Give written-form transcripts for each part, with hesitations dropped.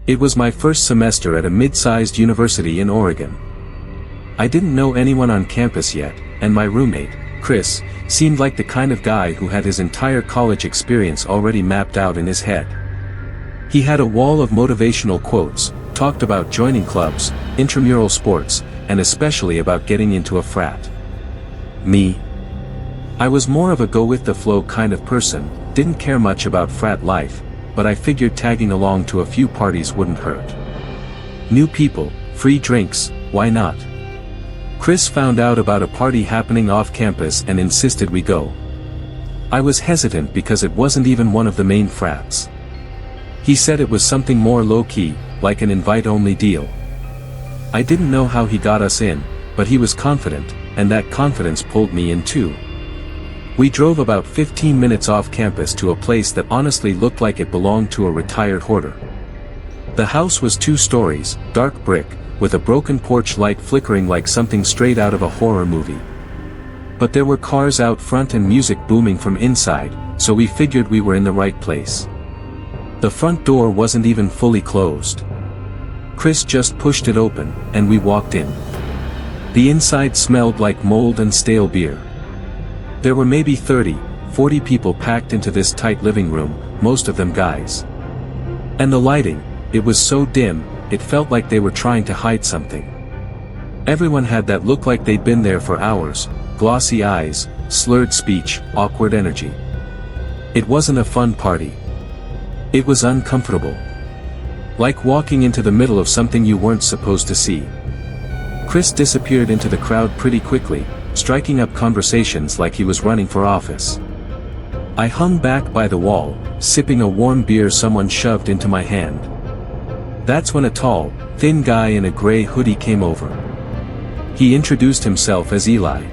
It was my first semester at a mid-sized university in Oregon. I didn't know anyone on campus yet, and my roommate, Chris, seemed like the kind of guy who had his entire college experience already mapped out in his head. He had a wall of motivational quotes, talked about joining clubs, intramural sports, and especially about getting into a frat. Me? I was more of a go-with-the-flow kind of person, didn't care much about frat life, but I figured tagging along to a few parties wouldn't hurt. New people, free drinks, why not? Chris found out about a party happening off campus and insisted we go. I was hesitant because it wasn't even one of the main frats. He said it was something more low-key, like an invite-only deal. I didn't know how he got us in, but he was confident, and that confidence pulled me in too. We drove about 15 minutes off campus to a place that honestly looked like it belonged to a retired hoarder. The house was 2 stories, dark brick, with a broken porch light flickering like something straight out of a horror movie. But there were cars out front and music booming from inside, so we figured we were in the right place. The front door wasn't even fully closed. Chris just pushed it open, and we walked in. The inside smelled like mold and stale beer. There were maybe 30, 40 people packed into this tight living room, most of them guys. And the lighting, it was so dim, it felt like they were trying to hide something. Everyone had that look like they'd been there for hours, glossy eyes, slurred speech, awkward energy. It wasn't a fun party. It was uncomfortable. Like walking into the middle of something you weren't supposed to see. Chris disappeared into the crowd pretty quickly, striking up conversations like he was running for office. I hung back by the wall, sipping a warm beer someone shoved into my hand. That's when a tall, thin guy in a gray hoodie came over. He introduced himself as Eli.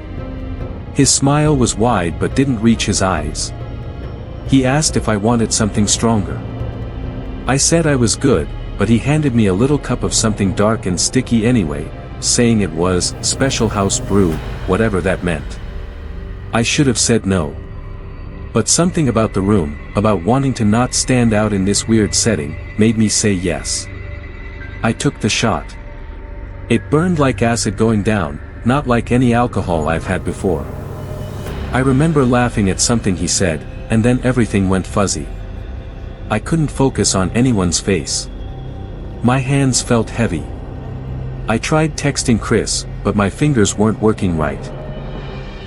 His smile was wide but didn't reach his eyes. He asked if I wanted something stronger. I said I was good, but he handed me a little cup of something dark and sticky anyway, saying it was special house brew, whatever that meant. I should have said no. But something about the room, about wanting to not stand out in this weird setting, made me say yes. I took the shot. It burned like acid going down, not like any alcohol I've had before. I remember laughing at something he said, and then everything went fuzzy. I couldn't focus on anyone's face. My hands felt heavy. I tried texting Chris, but my fingers weren't working right.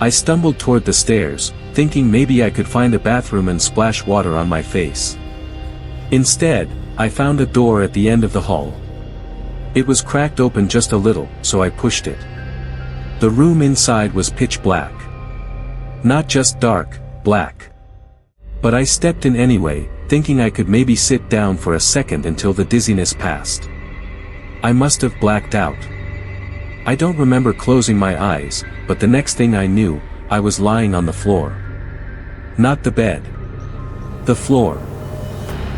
I stumbled toward the stairs, thinking maybe I could find a bathroom and splash water on my face. Instead, I found a door at the end of the hall. It was cracked open just a little, so I pushed it. The room inside was pitch black. Not just dark, black. But I stepped in anyway, thinking I could maybe sit down for a second until the dizziness passed. I must have blacked out. I don't remember closing my eyes, but the next thing I knew, I was lying on the floor. Not the bed. The floor.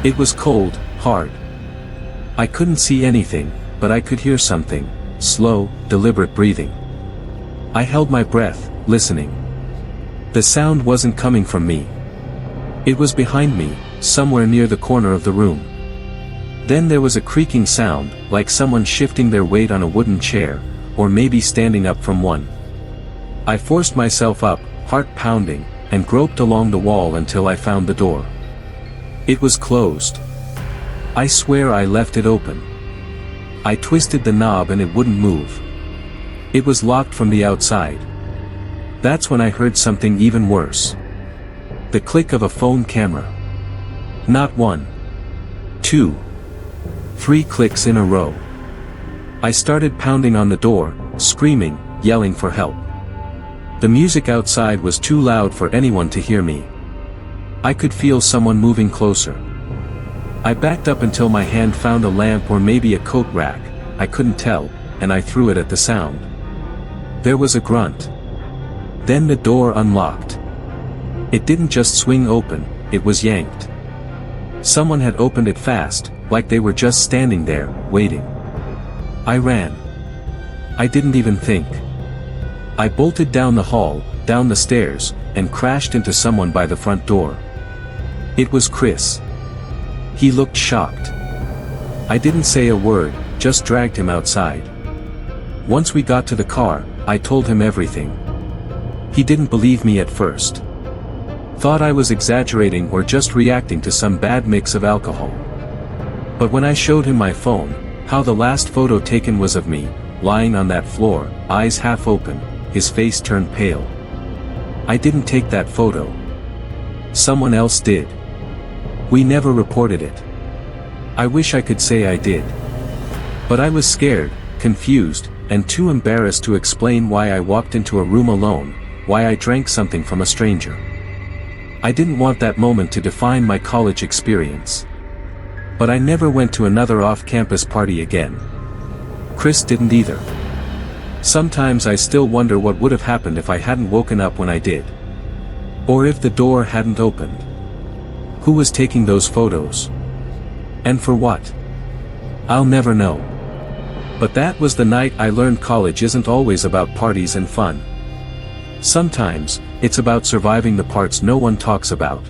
It was cold, hard. I couldn't see anything, but I could hear something, slow, deliberate breathing. I held my breath, listening. The sound wasn't coming from me. It was behind me, somewhere near the corner of the room. Then there was a creaking sound, like someone shifting their weight on a wooden chair, or maybe standing up from one. I forced myself up, heart pounding, and groped along the wall until I found the door. It was closed. I swear I left it open. I twisted the knob and it wouldn't move. It was locked from the outside. That's when I heard something even worse. The click of a phone camera. Not 1, 2, 3 clicks in a row. I started pounding on the door, screaming, yelling for help. The music outside was too loud for anyone to hear me. I could feel someone moving closer. I backed up until my hand found a lamp or maybe a coat rack, I couldn't tell, and I threw it at the sound. There was a grunt. Then the door unlocked. It didn't just swing open, it was yanked. Someone had opened it fast, like they were just standing there, waiting. I ran. I didn't even think. I bolted down the hall, down the stairs, and crashed into someone by the front door. It was Chris. He looked shocked. I didn't say a word, just dragged him outside. Once we got to the car, I told him everything. He didn't believe me at first. Thought I was exaggerating or just reacting to some bad mix of alcohol. But when I showed him my phone, how the last photo taken was of me, lying on that floor, eyes half open, his face turned pale. I didn't take that photo. Someone else did. We never reported it. I wish I could say I did. But I was scared, confused, and too embarrassed to explain why I walked into a room alone, why I drank something from a stranger. I didn't want that moment to define my college experience. But I never went to another off-campus party again. Chris didn't either. Sometimes I still wonder what would have happened if I hadn't woken up when I did. Or if the door hadn't opened. Who was taking those photos? And for what? I'll never know. But that was the night I learned college isn't always about parties and fun. Sometimes, it's about surviving the parts no one talks about.